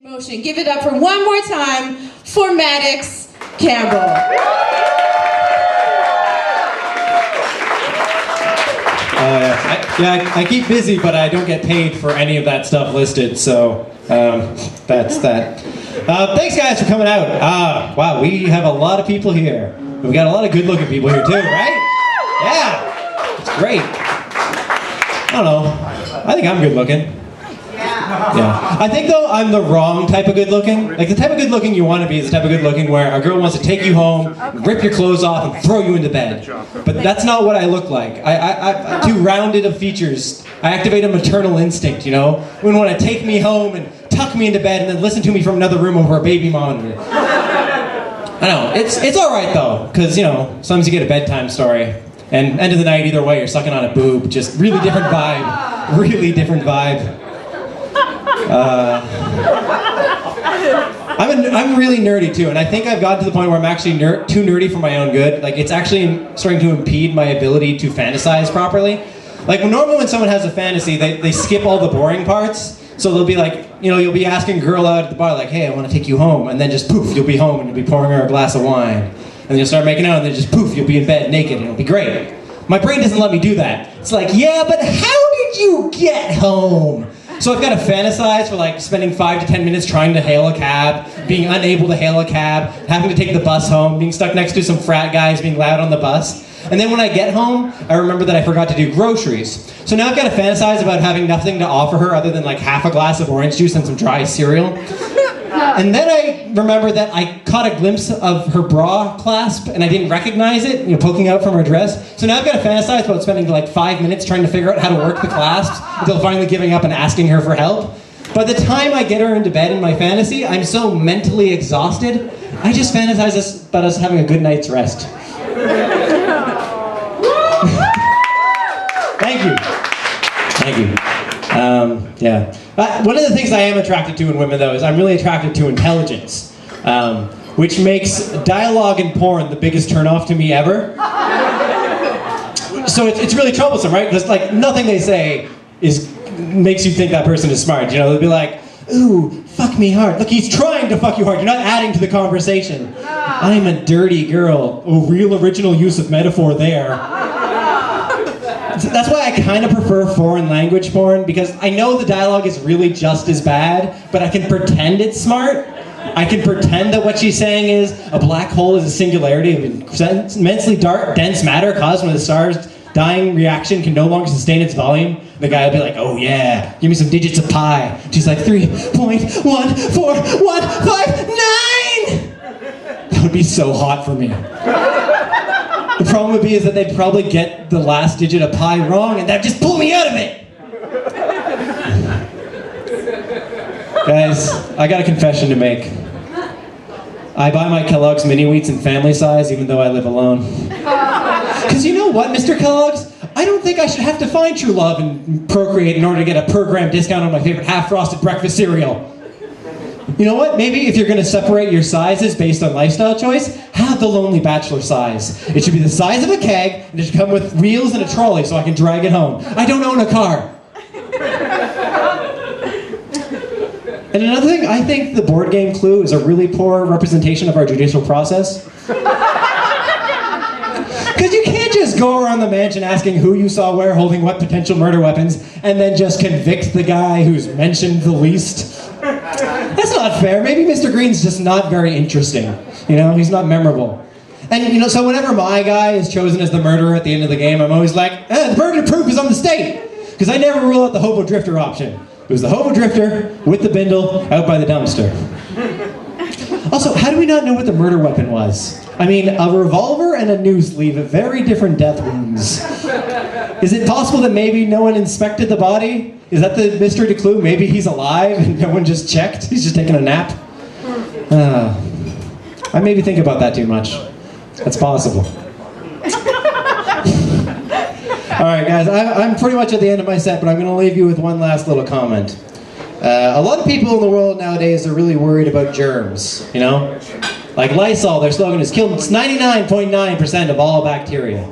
Motion. Give it up for one more time for Maddox Campbell. I keep busy, but I don't get paid for any of that stuff listed, so that's that. Thanks, guys, for coming out. Wow, we have a lot of people here. We've got a lot of good-looking people here, too, right? Yeah, it's great. I don't know. I think I'm good-looking. Yeah. I think, though, I'm the wrong type of good-looking. Like, the type of good-looking you want to be is the type of good-looking where a girl wants to take you home, rip your clothes off, and throw you into bed. But that's not what I look like. I'm too rounded of features. I activate a maternal instinct, you know? Women want to take me home and tuck me into bed and then listen to me from another room over a baby monitor. I know. It's all right, though, because, you know, sometimes you get a bedtime story. And end of the night, either way, you're sucking on a boob. Just really different vibe. Really different vibe. I'm really nerdy too, and I think I've gotten to the point where I'm actually too nerdy for my own good. Like, it's actually starting to impede my ability to fantasize properly. Like, normally when someone has a fantasy, they skip all the boring parts. So they'll be like, you know, you'll be asking a girl out at the bar, like, hey, I want to take you home, and then just poof, you'll be home and you'll be pouring her a glass of wine. And then you'll start making out, and then just poof, you'll be in bed naked, and it'll be great. My brain doesn't let me do that. It's like, yeah, but how did you get home? So I've got to fantasize for like spending 5 to 10 minutes trying to hail a cab, being unable to hail a cab, having to take the bus home, being stuck next to some frat guys being loud on the bus. And then when I get home, I remember that I forgot to do groceries. So now I've got to fantasize about having nothing to offer her other than like half a glass of orange juice and some dry cereal. And then I remember that I caught a glimpse of her bra clasp and I didn't recognize it, you know, poking out from her dress. So now I've got to fantasize about spending like 5 minutes trying to figure out how to work the clasps until finally giving up and asking her for help. By the time I get her into bed in my fantasy, I'm so mentally exhausted, I just fantasize about us having a good night's rest. Thank you. Thank you. Yeah. One of the things I am attracted to in women, though, is I'm really attracted to intelligence, which makes dialogue in porn the biggest turnoff to me ever. So it's really troublesome, right? Because like nothing they say makes you think that person is smart. You know, they'll be like, "Ooh, fuck me hard. Look, he's trying to fuck you hard. You're not adding to the conversation." I'm a dirty girl. Oh, real original use of metaphor there. That's why I kind of prefer foreign language porn, because I know the dialogue is really just as bad, but I can pretend it's smart. I can pretend that what she's saying is a black hole is a singularity of immensely dark, dense matter caused when the star's dying reaction can no longer sustain its volume. The guy will be like, oh yeah, give me some digits of pi. She's like, 3.14159! That would be so hot for me. The problem would be is that they'd probably get the last digit of pi wrong, and that'd just pull me out of it. Guys, I got a confession to make. I buy my Kellogg's mini wheats in family size, even though I live alone. Because you know what, Mr. Kellogg's? I don't think I should have to find true love and procreate in order to get a per gram discount on my favorite half-frosted breakfast cereal. You know what? Maybe if you're going to separate your sizes based on lifestyle choice, have the Lonely Bachelor size. It should be the size of a keg, and it should come with wheels and a trolley so I can drag it home. I don't own a car. And another thing, I think the board game Clue is a really poor representation of our judicial process. Because you can't just go around the mansion asking who you saw where holding what potential murder weapons, and then just convict the guy who's mentioned the least. That's not fair. Maybe Mr. Green's just not very interesting. You know, he's not memorable. And, you know, so whenever my guy is chosen as the murderer at the end of the game, I'm always like, the burden of proof is on the state. Because I never rule out the hobo drifter option. It was the hobo drifter with the bindle out by the dumpster. Also, how do we not know what the murder weapon was? I mean, a revolver and a noose leave very different death wounds. Is it possible that maybe no one inspected the body? Is that the mystery to Clue? Maybe he's alive and no one just checked? He's just taking a nap? I maybe think about that too much. That's possible. Alright guys, I'm pretty much at the end of my set, but I'm going to leave you with one last little comment. A lot of people in the world nowadays are really worried about germs, you know? Like Lysol, their slogan is kill 99.9% of all bacteria.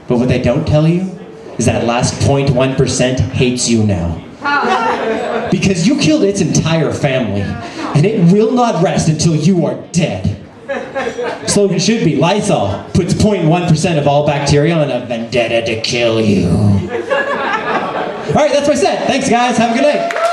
But what they don't tell you is that last 0.1% hates you now. because you killed its entire family, and it will not rest until you are dead. Slogan should be, Lysol puts 0.1% of all bacteria on a vendetta to kill you. All right, that's my set. Thanks, guys. Have a good night.